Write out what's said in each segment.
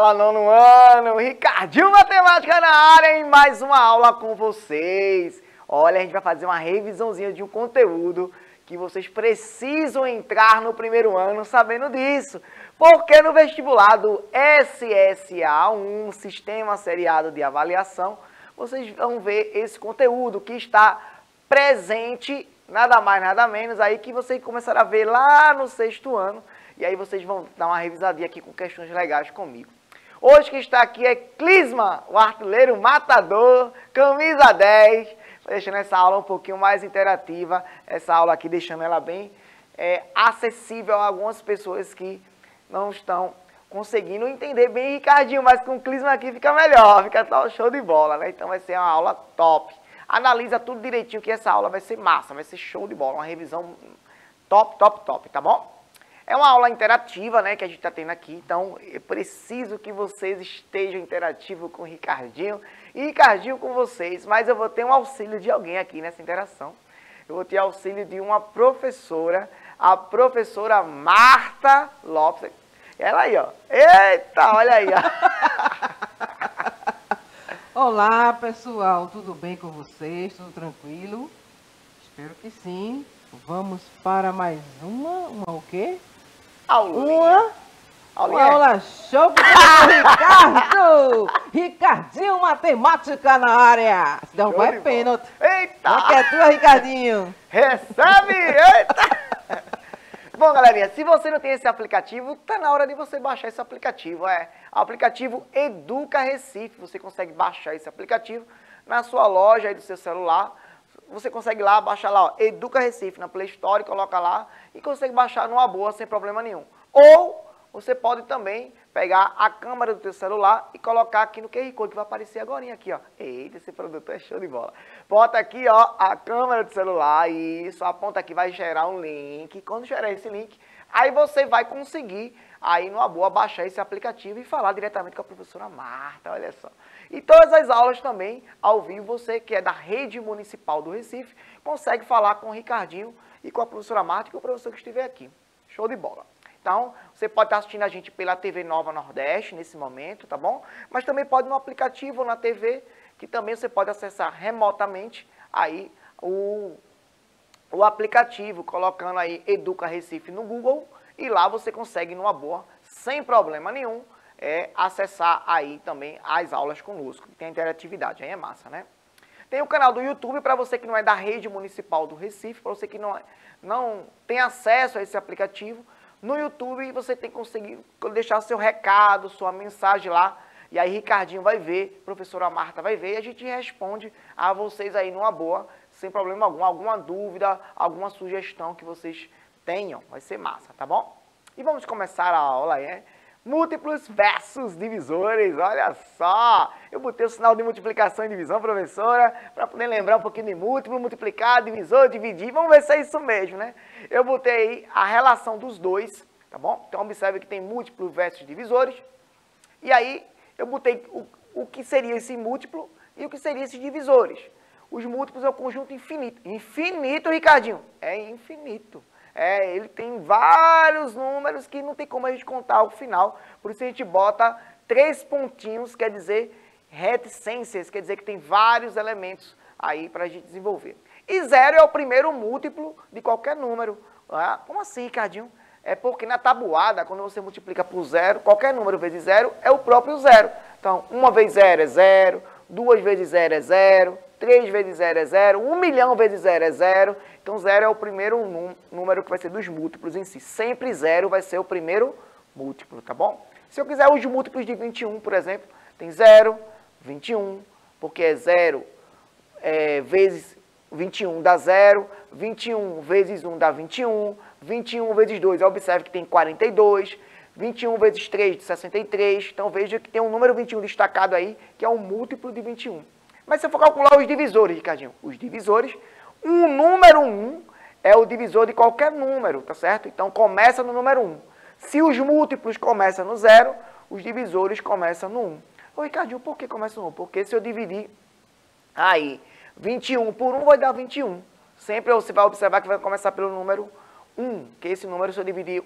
Fala, nono ano! Ricardinho Matemática na área em mais uma aula com vocês. Olha, a gente vai fazer uma revisãozinha de um conteúdo que vocês precisam entrar no primeiro ano sabendo disso. Porque no vestibular do SSA1, Sistema Seriado de Avaliação, vocês vão ver esse conteúdo que está presente, nada mais, nada menos, aí que vocês começaram a ver lá no sexto ano. E aí vocês vão dar uma revisadinha aqui com questões legais comigo. Hoje que está aqui é Clisma, o artilheiro matador, camisa 10. Deixando essa aula um pouquinho mais interativa, essa aula aqui deixando ela bem acessível a algumas pessoas que não estão conseguindo entender bem Ricardinho, mas com o Clisma aqui fica melhor, fica show de bola, né? Então vai ser uma aula top. Analisa tudo direitinho que essa aula vai ser massa, vai ser show de bola, uma revisão top, top, top, tá bom? É uma aula interativa, né, que a gente está tendo aqui, então eu preciso que vocês estejam interativos com o Ricardinho e Ricardinho com vocês, mas eu vou ter um auxílio de alguém aqui nessa interação. Eu vou ter auxílio de uma professora, a professora Marta Lopes. Ela aí, ó. Eita, olha aí, ó. Olá, pessoal, tudo bem com vocês? Tudo tranquilo? Espero que sim. Vamos para mais uma o quê? Aulinha. Uma aula show com o Ricardo! Ricardinho Matemática na área! Se der um vai pênalti. Eita! Já que é tua, Ricardinho! Recebe! Eita! Bom, galerinha, se você não tem esse aplicativo, tá na hora de você baixar esse aplicativo. O aplicativo Educa Recife. Você consegue baixar esse aplicativo na sua loja aí do seu celular. Você consegue lá, baixar lá, ó, Educa Recife, na Play Store, coloca lá e consegue baixar numa boa, sem problema nenhum. Ou você pode também pegar a câmera do teu celular e colocar aqui no QR Code, que vai aparecer agora aqui, ó. Eita, esse produto é show de bola. Bota aqui, ó, a câmera do celular, isso, aponta aqui, vai gerar um link. Quando gerar esse link, aí você vai conseguir, aí numa boa, baixar esse aplicativo e falar diretamente com a professora Marta, olha só. E todas as aulas também, ao vivo, você que é da Rede Municipal do Recife, consegue falar com o Ricardinho e com a professora Marta e com o professor que estiver aqui. Show de bola. Então, você pode estar assistindo a gente pela TV Nova Nordeste nesse momento, tá bom? Mas também pode no aplicativo ou na TV, que também você pode acessar remotamente aí o aplicativo, colocando aí Educa Recife no Google, e lá você consegue, numa boa, sem problema nenhum, acessar aí também as aulas conosco. Tem a interatividade, aí é massa, né? Tem o canal do YouTube para você que não é da Rede Municipal do Recife, para você que não tem acesso a esse aplicativo. No YouTube você tem que conseguir deixar seu recado, sua mensagem lá, e aí Ricardinho vai ver, professora Marta vai ver, e a gente responde a vocês aí numa boa, sem problema algum, alguma dúvida, alguma sugestão que vocês tenham, vai ser massa, tá bom? E vamos começar a aula, múltiplos versus divisores, olha só! Eu botei o sinal de multiplicação e divisão, professora, para poder lembrar um pouquinho de múltiplo, multiplicar, divisor, dividir, vamos ver se é isso mesmo, né? Eu botei aí a relação dos dois, tá bom? Então observe que tem múltiplos versus divisores, e aí eu botei o que seria esse múltiplo e o que seria esses divisores. Os múltiplos é o conjunto infinito. Infinito, Ricardinho? É infinito. Ele tem vários números que não tem como a gente contar ao final. Por isso a gente bota 3 pontinhos, quer dizer reticências, quer dizer que tem vários elementos aí para a gente desenvolver. E 0 é o primeiro múltiplo de qualquer número. Como assim, Ricardinho? É porque na tabuada, quando você multiplica por 0, qualquer número vezes 0 é o próprio 0. Então, 1 vezes 0 é 0, 2 vezes 0 é 0, 3 vezes 0 é 0, 1 milhão vezes 0 é 0. Então, 0 é o primeiro número que vai ser dos múltiplos em si. Sempre 0 vai ser o primeiro múltiplo, tá bom? Se eu quiser os múltiplos de 21, por exemplo, tem 0, 21, porque é 0 vezes 21 dá 0, 21 vezes 1 dá 21, 21 vezes 2, observe que tem 42, 21 vezes 3 de 63, então veja que tem um número 21 destacado aí, que é um múltiplo de 21. Mas se eu for calcular os divisores, Ricardinho, os divisores, um número 1 é o divisor de qualquer número, tá certo? Então começa no número 1. Se os múltiplos começam no 0, os divisores começam no 1. Ô Ricardinho, por que começa no 1? Porque se eu dividir aí 21 por 1 vai dar 21. Sempre você vai observar que vai começar pelo número 1, que esse número, se eu dividir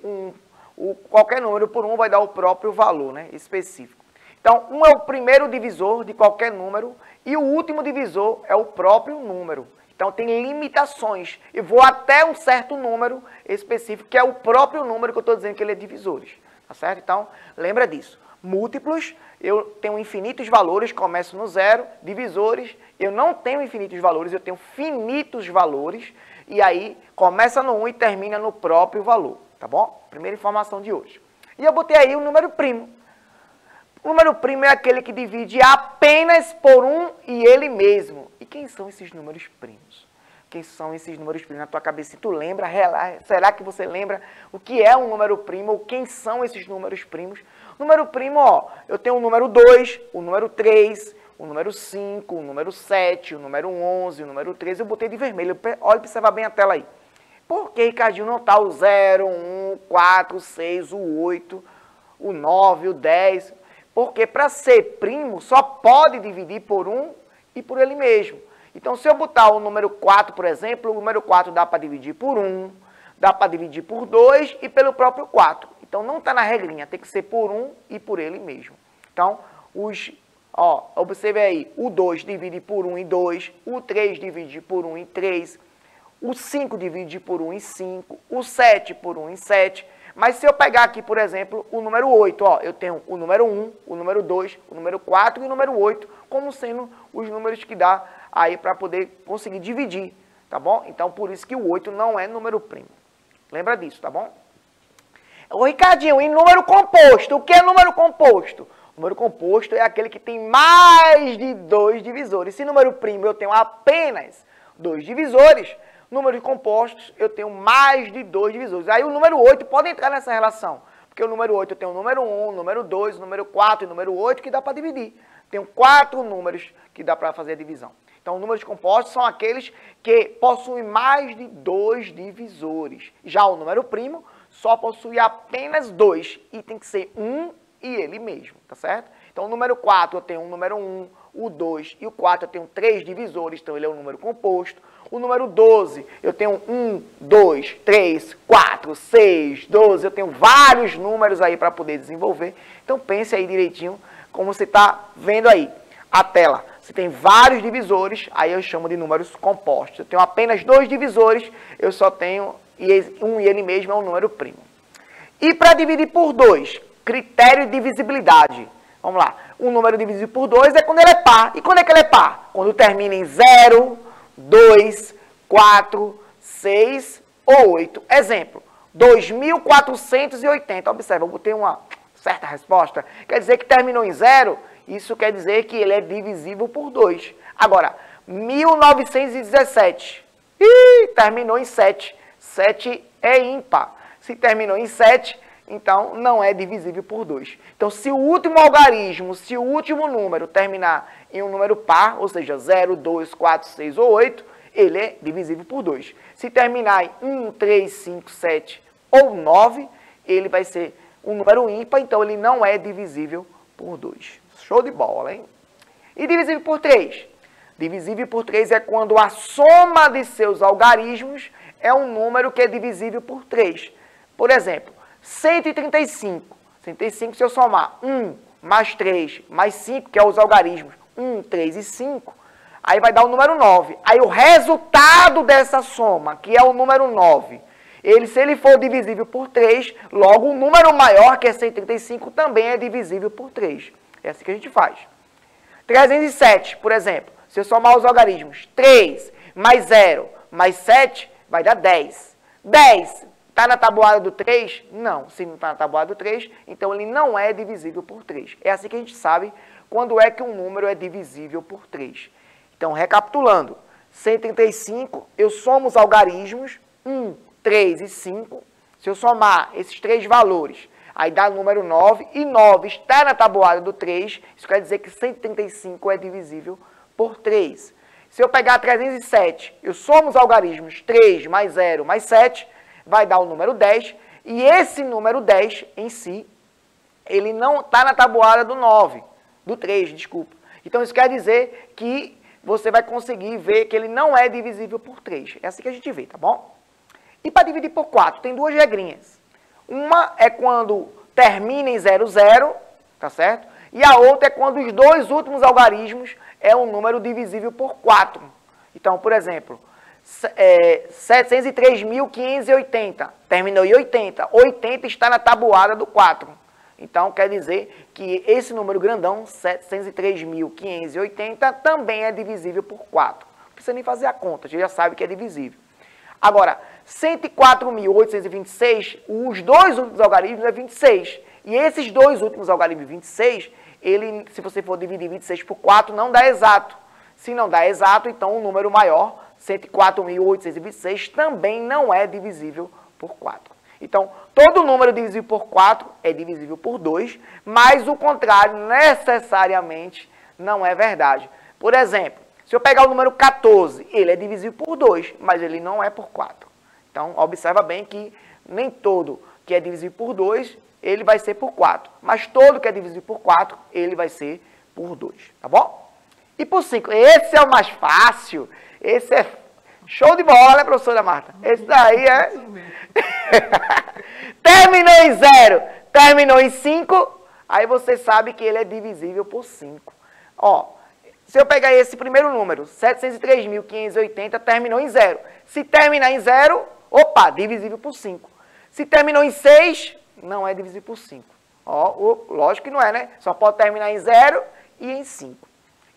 qualquer número por 1, vai dar o próprio valor, né, específico. Então, 1 é o primeiro divisor de qualquer número e o último divisor é o próprio número. Então, tem limitações. Eu vou até um certo número específico, que é o próprio número que eu estou dizendo que ele é divisores. Tá certo? Então, lembra disso. Múltiplos, eu tenho infinitos valores, começo no zero. Divisores, eu não tenho infinitos valores, eu tenho finitos valores. E aí, começa no 1 e termina no próprio valor. Tá bom? Primeira informação de hoje. E eu botei aí o número primo. O número primo é aquele que divide apenas por 1 e ele mesmo. E quem são esses números primos? Quem são esses números primos na tua cabeça? Tu lembra? Será que você lembra o que é um número primo? Ou quem são esses números primos? Número primo, ó, eu tenho o número 2, o número 3, o número 5, o número 7, o número 11, o número 13. Eu botei de vermelho. Olha, observa bem a tela aí. Por que, Ricardinho, não está o 0, 1, 4, 6, o 8, o 9, o 10? Porque para ser primo, só pode dividir por 1 e por ele mesmo. Então, se eu botar o número 4, por exemplo, o número 4 dá para dividir por 1, dá para dividir por 2 e pelo próprio 4. Então, não está na regrinha, tem que ser por 1 e por ele mesmo. Então, observe aí, o 2 divide por 1 e 2, o 3 divide por 1 e 3, o 5 divide por 1 e 5, o 7 por 1 e 7. Mas se eu pegar aqui, por exemplo, o número 8, ó, eu tenho o número 1, o número 2, o número 4 e o número 8, como sendo os números que dá aí para poder conseguir dividir, tá bom? Então, por isso que o 8 não é número primo. Lembra disso, tá bom? Ô, Ricardinho, e número composto? O que é número composto? O número composto é aquele que tem mais de 2 divisores. Se número primo eu tenho apenas 2 divisores, números compostos, eu tenho mais de 2 divisores. Aí o número 8 pode entrar nessa relação. Porque o número 8 eu tenho o número 1, o número 2, o número 4 e o número 8 que dá para dividir. Tenho 4 números que dá para fazer a divisão. Então, números compostos são aqueles que possuem mais de 2 divisores. Já o número primo só possui apenas 2 e tem que ser 1 e ele mesmo, tá certo? Então, o número 4 eu tenho o número 1, o 2 e o 4 eu tenho 3 divisores, então ele é um número composto. O número 12, eu tenho 1, 2, 3, 4, 6, 12, eu tenho vários números aí para poder desenvolver. Então pense aí direitinho como você está vendo aí a tela. Você tem vários divisores, aí eu chamo de números compostos. Eu tenho apenas 2 divisores, eu só tenho 1 e ele mesmo é um número primo. E para dividir por 2, critério de divisibilidade. Vamos lá, um número dividido por 2 é quando ele é par. E quando é que ele é par? Quando termina em 0, 2, 4, 6 ou 8. Exemplo, 2.480. Observa, eu botei uma certa resposta. Quer dizer que terminou em 0, isso quer dizer que ele é divisível por 2. Agora, 1917. Terminou em 7. 7 é ímpar. Se terminou em 7, então não é divisível por 2. Então, se o último algarismo, se o último número terminar em um número par, ou seja, 0, 2, 4, 6 ou 8, ele é divisível por 2. Se terminar em 1, 3, 5, 7 ou 9, ele vai ser um número ímpar, então ele não é divisível por 2. Show de bola, hein? E divisível por 3? Divisível por 3 é quando a soma de seus algarismos é um número que é divisível por 3. Por exemplo, 135. 135, se eu somar 1 mais 3 mais 5, que é os algarismos 1, 3 e 5, aí vai dar o número 9. Aí o resultado dessa soma, que é o número 9, se ele for divisível por 3, logo o número maior, que é 135, também é divisível por 3. É assim que a gente faz. 307, por exemplo, se eu somar os algarismos 3 mais 0 mais 7, vai dar 10. 10 está na tabuada do 3? Não, se não está na tabuada do 3, então ele não é divisível por 3. É assim que a gente sabe quando é que um número é divisível por 3. Então, recapitulando, 135, eu somo os algarismos, 1, 3 e 5. Se eu somar esses 3 valores, aí dá o número 9, e 9 está na tabuada do 3, isso quer dizer que 135 é divisível por 3. Se eu pegar 307, eu somo os algarismos 3 mais 0 mais 7, vai dar o número 10, e esse número 10 em si, ele não está na tabuada do 9, do 3, desculpa. Então isso quer dizer que você vai conseguir ver que ele não é divisível por 3. É assim que a gente vê, tá bom? E para dividir por 4, tem 2 regrinhas. Uma é quando termina em 00, tá certo? E a outra é quando os dois últimos algarismos é um número divisível por 4. Então, por exemplo, 703.580, terminou em 80. 80 está na tabuada do 4. Então, quer dizer que esse número grandão, 703.580, também é divisível por 4. Não precisa nem fazer a conta, a gente já sabe que é divisível. Agora, 104.826, os dois últimos algarismos é 26. E esses dois últimos algarismos, 26, ele, se você for dividir 26 por 4, não dá exato. Se não dá exato, então o número maior, 104.826, também não é divisível por 4. Então, todo número divisível por 4 é divisível por 2, mas o contrário necessariamente não é verdade. Por exemplo, se eu pegar o número 14, ele é divisível por 2, mas ele não é por 4. Então, observa bem que nem todo que é divisível por 2, ele vai ser por 4. Mas todo que é divisível por 4, ele vai ser por 2. Tá bom? E por 5. Esse é o mais fácil. Esse é show de bola, né, professora Marta? Esse daí é... Terminou em 0, terminou em 5, aí você sabe que ele é divisível por 5. Ó, se eu pegar esse primeiro número, 703.580, terminou em 0. Se terminar em 0, opa, divisível por 5. Se terminou em 6, não é divisível por 5. Ó, lógico que não é, né? Só pode terminar em 0 e em 5.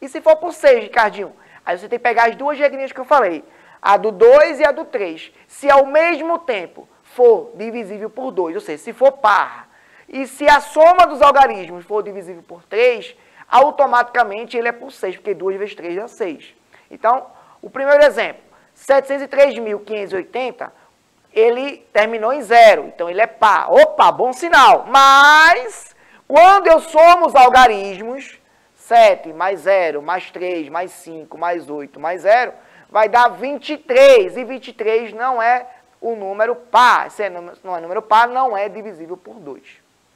E se for por 6, Ricardinho? Aí você tem que pegar as duas regrinhas que eu falei. A do 2 e a do 3. Se ao mesmo tempo for divisível por 2, ou seja, se for par, e se a soma dos algarismos for divisível por 3, automaticamente ele é por 6, porque 2 vezes 3 dá 6. Então, o primeiro exemplo, 703.580, ele terminou em 0, então ele é par. Opa, bom sinal. Mas, quando eu somo os algarismos, 7 mais 0, mais 3, mais 5, mais 8, mais 0, vai dar 23. E 23 não é o número par. Se não é número par, não é divisível por 2.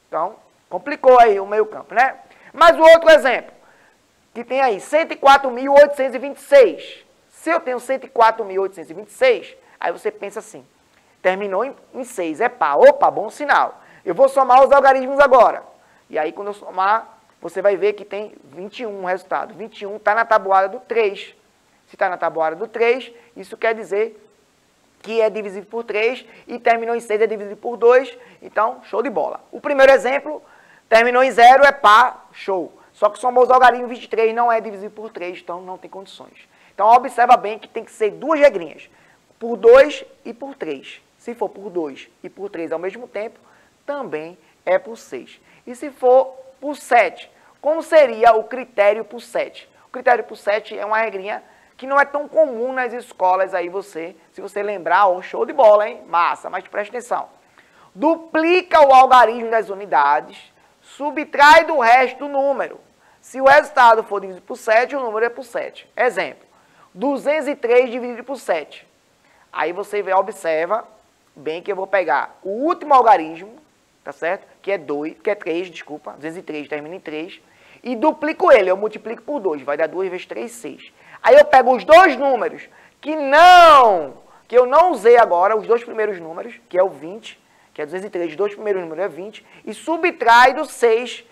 Então, complicou aí o meio campo, né? Mas o outro exemplo, que tem aí 104.826. Se eu tenho 104.826, aí você pensa assim, terminou em 6, é par. Opa, bom sinal. Eu vou somar os algarismos agora. E aí, quando eu somar, você vai ver que tem 21 o resultado. 21 está na tabuada do 3. Se está na tabuada do 3, isso quer dizer que é divisível por 3 e terminou em 6 é divisível por 2. Então, show de bola. O primeiro exemplo, terminou em 0, é par, show. Só que somou os algarismos 23, não é divisível por 3, então não tem condições. Então, observa bem que tem que ser duas regrinhas, por 2 e por 3. Se for por 2 e por 3 ao mesmo tempo, também é por 6. E se for por 7, como seria o critério por 7? O critério por 7 é uma regrinha que não é tão comum nas escolas aí se você lembrar, um show de bola, hein? Massa, mas preste atenção. Duplica o algarismo das unidades, subtrai do resto do número. Se o resultado for dividido por 7, o número é por 7. Exemplo, 203 dividido por 7. Aí você observa bem que eu vou pegar o último algarismo, tá certo? Que é 3, desculpa, 203 termina em 3, e duplico ele, eu multiplico por 2, vai dar 2 vezes 3, 6. Aí eu pego os dois números que eu não usei agora, os dois primeiros números, que é o 20, que é 203, os dois primeiros números é 20, e subtrai do 6,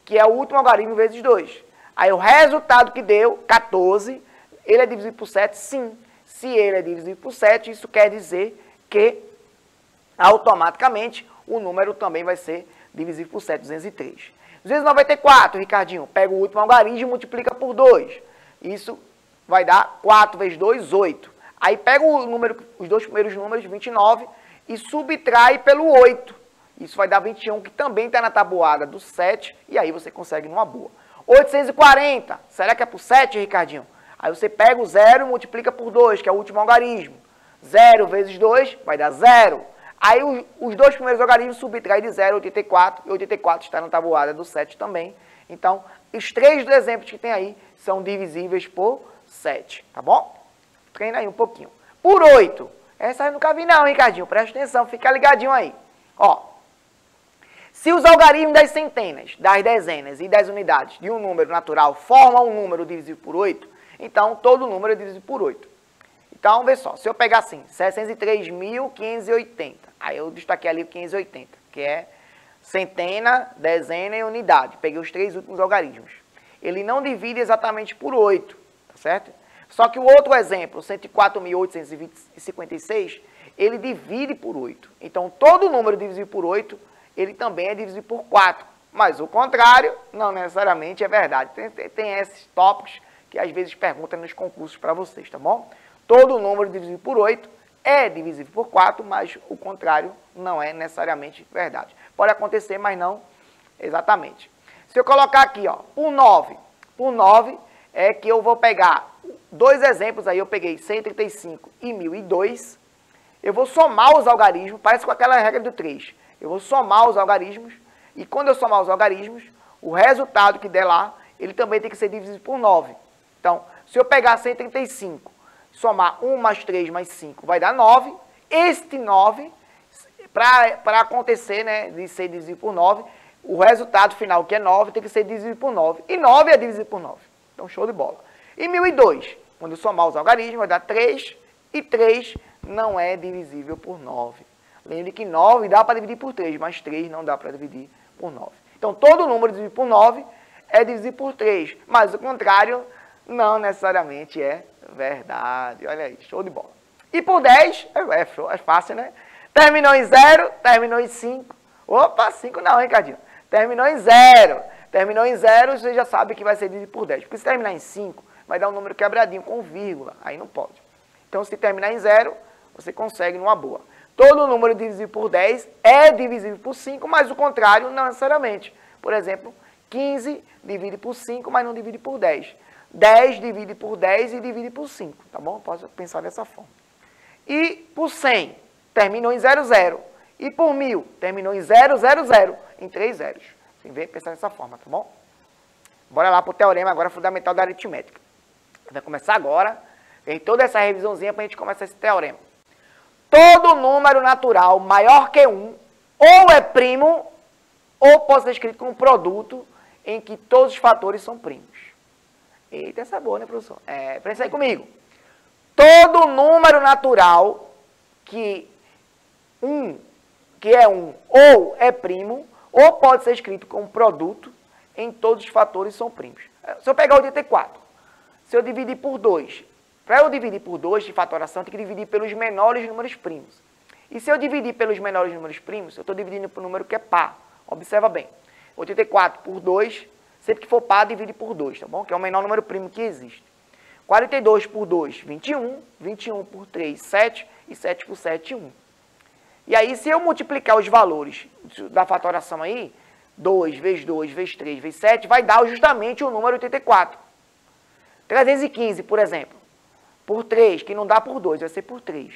que é o último algarismo vezes 2. Aí o resultado que deu, 14, ele é divisível por 7? Sim. Se ele é divisível por 7, isso quer dizer que automaticamente o número também vai ser divisível por 7, 203. 294, Ricardinho, pega o último algarismo e multiplica por 2. Isso vai dar 4 vezes 2, 8. Aí pega os dois primeiros números, 29, e subtrai pelo 8. Isso vai dar 21, que também está na tabuada do 7, e aí você consegue numa boa. 840, será que é por 7, Ricardinho? Aí você pega o 0 e multiplica por 2, que é o último algarismo. 0 vezes 2 vai dar 0. Aí os dois primeiros algarismos subtraem de 0, 84, e 84 está na tabuada do 7 também. Então, os três exemplos que tem aí são divisíveis por 7, tá bom? Treina aí um pouquinho. Por 8, essa eu nunca vi não, Ricardinho, presta atenção, fica ligadinho aí. Ó, se os algarismos das centenas, das dezenas e das unidades de um número natural formam um número divisível por 8, então todo número é divisível por 8. Então, vê só, se eu pegar assim, 603.580, aí eu destaquei ali o 580, que é centena, dezena e unidade. Peguei os 3 últimos algarismos. Ele não divide exatamente por 8, tá certo? Só que o outro exemplo, 104.856, ele divide por 8. Então, todo número divisível por 8, ele também é divisível por 4. Mas o contrário não necessariamente é verdade. Tem esses tópicos que às vezes perguntam nos concursos para vocês, tá bom? Todo número divisível por 8 é divisível por 4, mas o contrário não é necessariamente verdade. Pode acontecer, mas não exatamente. Se eu colocar aqui, ó, por 9 é que eu vou pegar 2 exemplos aí, eu peguei 135 e 1002, eu vou somar os algarismos, parece com aquela regra do 3. Eu vou somar os algarismos, e quando eu somar os algarismos, o resultado que der lá, ele também tem que ser dividido por 9. Então, se eu pegar 135, somar 1 mais 3 mais 5, vai dar 9. Este 9, para acontecer, né, de ser dividido por 9, o resultado final, que é 9, tem que ser dividido por 9. E 9 é dividido por 9. Então, show de bola. E 1002, quando eu somar os algarismos, vai dar 3, e 3 não é divisível por 9. Lembre que 9 dá para dividir por 3, mas 3 não dá para dividir por 9. Então, todo número dividido por 9 é dividido por 3, mas o contrário não necessariamente é verdade. Olha aí, show de bola. E por 10, é fácil, né? Terminou em 0, terminou em 5. Opa, 5 não, hein, Ricardinho? Terminou em 0. Terminou em 0, você já sabe que vai ser dividido por 10. Porque se terminar em 5, vai dar um número quebradinho com vírgula. Aí não pode. Então, se terminar em 0, você consegue numa boa. Todo número divisível por 10 é divisível por 5, mas o contrário não necessariamente. Por exemplo, 15 divide por 5, mas não divide por 10. 10 divide por 10 e divide por 5, tá bom? Posso pensar dessa forma. E por 100, terminou em 00. E por 1000, terminou em 000, em 3 zeros. Você vem pensar dessa forma, tá bom? Bora lá para o teorema agora fundamental da aritmética. Vai começar agora. Tem toda essa revisãozinha para a gente começar esse teorema. Todo número natural maior que 1 ou é primo ou pode ser escrito como produto em que todos os fatores são primos. Eita, essa é boa, né, professor? Pensa aí comigo. Todo número natural que é 1 ou é primo ou pode ser escrito como produto em todos os fatores são primos. Se eu pegar 84, se eu dividir por 2, para eu dividir por 2 de fatoração, eu tenho que dividir pelos menores números primos. E se eu dividir pelos menores números primos, eu estou dividindo por um número que é par. Observa bem. 84 por 2, sempre que for par, divide por 2, tá bom? Que é o menor número primo que existe. 42 por 2, 21. 21 por 3, 7. E 7 por 7, 1. E aí, se eu multiplicar os valores da fatoração aí, 2 vezes 2 vezes 3 vezes 7, vai dar justamente o número 84. 315, por exemplo, por 3, que não dá por 2, vai ser por 3.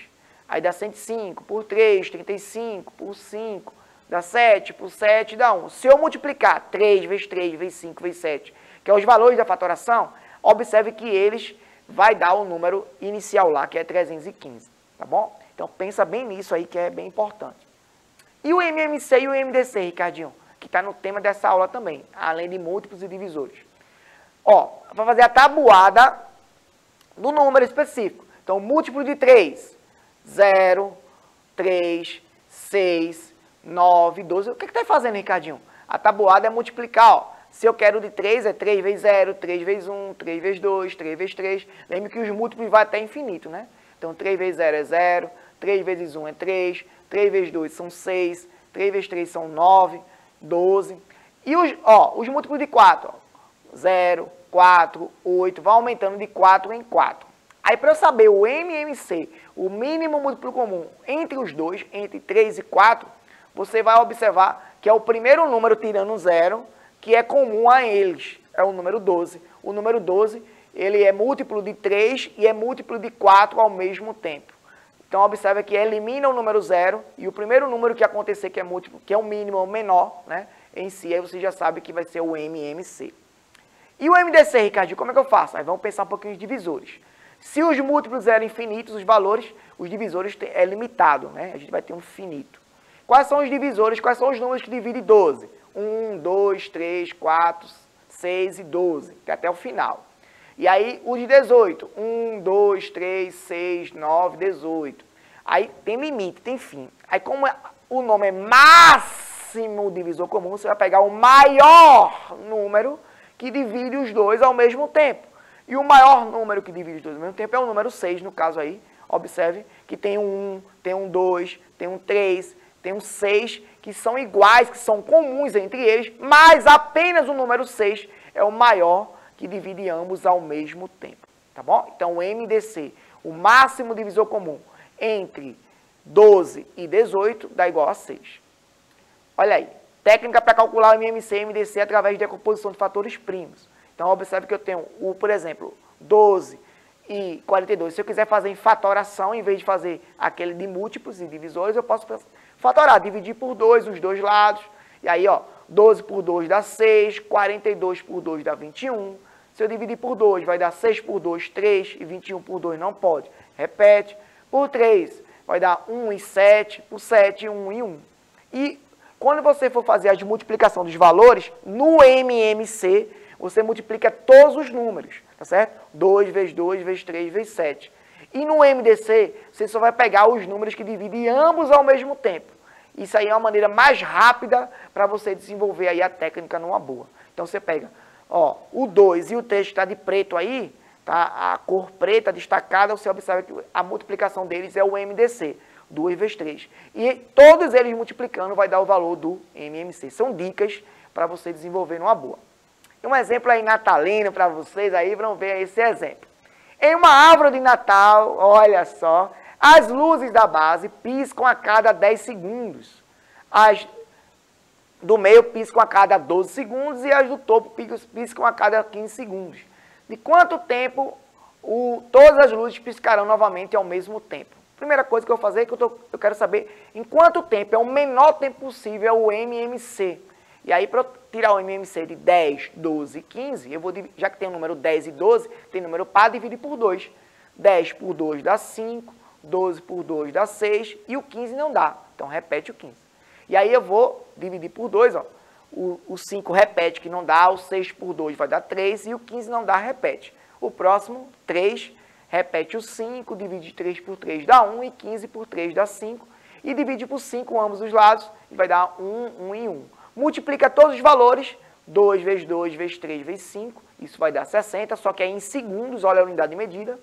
Aí dá 105, por 3, 35, por 5, dá 7, por 7, dá 1. Se eu multiplicar 3 vezes 3 vezes 5 vezes 7, que é os valores da fatoração, observe que eles vai dar o número inicial lá, que é 315, tá bom? Então, pensa bem nisso aí, que é bem importante. E o MMC e o MDC, Ricardinho, que está no tema dessa aula também, além de múltiplos e divisores. Ó, vai fazer a tabuada do número específico. Então, múltiplo de 3, 0, 3, 6, 9, 12. O que está fazendo, Ricardinho? A tabuada é multiplicar, ó. Se eu quero de 3, é 3 vezes 0, 3 vezes 1, 3 vezes 2, 3 vezes 3. Lembre que os múltiplos vai até infinito, né? Então, 3 vezes 0 é 0, 3 vezes 1 é 3, 3 vezes 2 são 6, 3 vezes 3 são 9, 12. E os múltiplos de 4, ó. 0, 4, 8, vai aumentando de 4 em 4. Aí, para eu saber o MMC, o mínimo múltiplo comum entre os dois, entre 3 e 4, você vai observar que é o primeiro número tirando 0, que é comum a eles, é o número 12. O número 12, ele é múltiplo de 3 e é múltiplo de 4 ao mesmo tempo. Então, observa que elimina o número 0 e o primeiro número que acontecer que é múltiplo, que é o mínimo ou menor, né, em si, aí você já sabe que vai ser o MMC. E o MDC, Ricardinho, como é que eu faço? Aí vamos pensar um pouquinho os divisores. Se os múltiplos eram infinitos, os valores, os divisores é limitado, né? A gente vai ter um finito. Quais são os divisores? Quais são os números que dividem 12? 1, 2, 3, 4, 6 e 12, que é até o final. E aí, os de 18. 1, 2, 3, 6, 9, 18. Aí tem limite, tem fim. Aí, como o nome é massa, máximo divisor comum, você vai pegar o maior número que divide os dois ao mesmo tempo. E o maior número que divide os dois ao mesmo tempo é o número 6, no caso aí. Observe que tem um 1, tem um 2, tem um 3, tem um 6, que são iguais, que são comuns entre eles, mas apenas o número 6 é o maior que divide ambos ao mesmo tempo, tá bom? Então, o MDC, o máximo divisor comum entre 12 e 18 dá igual a 6. Olha aí, técnica para calcular o MMC e MDC através de decomposição de fatores primos. Então, observe que eu tenho, por exemplo, 12 e 42. Se eu quiser fazer em fatoração, em vez de fazer aquele de múltiplos e divisores, eu posso fatorar, dividir por 2 os dois lados. E aí, ó, 12 por 2 dá 6, 42 por 2 dá 21. Se eu dividir por 2, vai dar 6 por 2, 3, e 21 por 2 não pode. Repete. Por 3, vai dar 1 e 7, por 7, 1 e 1. E quando você for fazer a multiplicação dos valores, no MMC, você multiplica todos os números, tá certo? 2 vezes 2, vezes 3, vezes 7. E no MDC, você só vai pegar os números que dividem ambos ao mesmo tempo. Isso aí é uma maneira mais rápida para você desenvolver aí a técnica numa boa. Então você pega, ó, o 2 e o 3 que está de preto aí, tá? A cor preta destacada, você observa que a multiplicação deles é o MDC, 2 vezes 3. E todos eles multiplicando vai dar o valor do MMC. São dicas para você desenvolver numa boa. E um exemplo aí natalino para vocês aí, vamos ver esse exemplo. Em uma árvore de Natal, olha só, as luzes da base piscam a cada 10 segundos. As do meio piscam a cada 12 segundos e as do topo piscam a cada 15 segundos. De quanto tempo todas as luzes piscarão novamente ao mesmo tempo? Primeira coisa que eu vou fazer é que eu quero saber em quanto tempo, é o menor tempo possível o MMC. E aí, para eu tirar o MMC de 10, 12 e 15, eu vou, já que tem o número 10 e 12, tem número par, dividir por 2. 10 por 2 dá 5, 12 por 2 dá 6 e o 15 não dá. Então, repete o 15. E aí eu vou dividir por 2, ó. O 5 repete que não dá, o 6 por 2 vai dar 3 e o 15 não dá, repete. O próximo, 3, repete o 5, divide 3 por 3 dá 1 e 15 por 3 dá 5. E divide por 5 ambos os lados e vai dar 1, 1 e 1. Multiplica todos os valores, 2 vezes 2 vezes 3 vezes 5, isso vai dar 60, só que aí em segundos, olha a unidade de medida.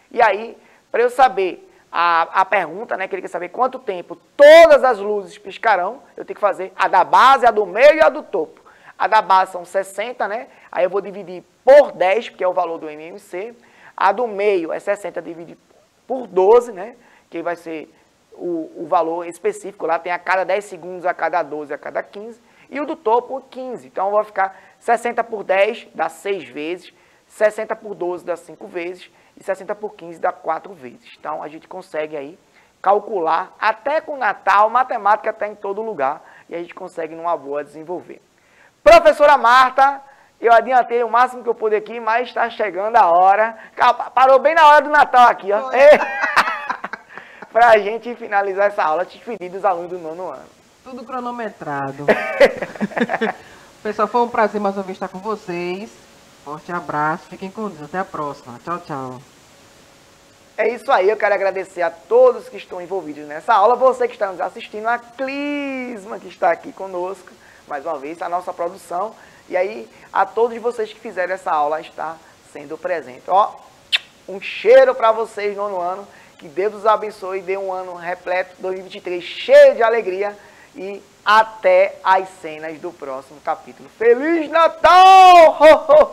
E aí, para eu saber a pergunta, né, que ele quer saber quanto tempo todas as luzes piscarão, eu tenho que fazer a da base, a do meio e a do topo. A da base são 60, né? Aí eu vou dividir por 10, porque é o valor do MMC. A do meio é 60 dividido por 12, né? Que vai ser o valor específico. Lá tem a cada 10 segundos, a cada 12, a cada 15. E o do topo, 15. Então, vai ficar 60 por 10 dá 6 vezes, 60 por 12 dá 5 vezes e 60 por 15 dá 4 vezes. Então, a gente consegue aí calcular, até com o Natal, matemática está em todo lugar e a gente consegue numa boa desenvolver. Professora Marta, eu adiantei o máximo que eu pude aqui, mas está chegando a hora. Parou bem na hora do Natal aqui, ó. Para a gente finalizar essa aula, te despedir dos alunos do 9º ano. Tudo cronometrado. Pessoal, foi um prazer mais uma vez estar com vocês. Forte abraço, fiquem com Deus. Até a próxima. Tchau, tchau. É isso aí, eu quero agradecer a todos que estão envolvidos nessa aula. Você que está nos assistindo, a Clisma que está aqui conosco, mais uma vez, a nossa produção. E aí, a todos vocês que fizeram essa aula estar sendo presente. Ó, um cheiro para vocês, 9º ano. Que Deus os abençoe e dê um ano repleto, 2023, cheio de alegria. E até as cenas do próximo capítulo. Feliz Natal!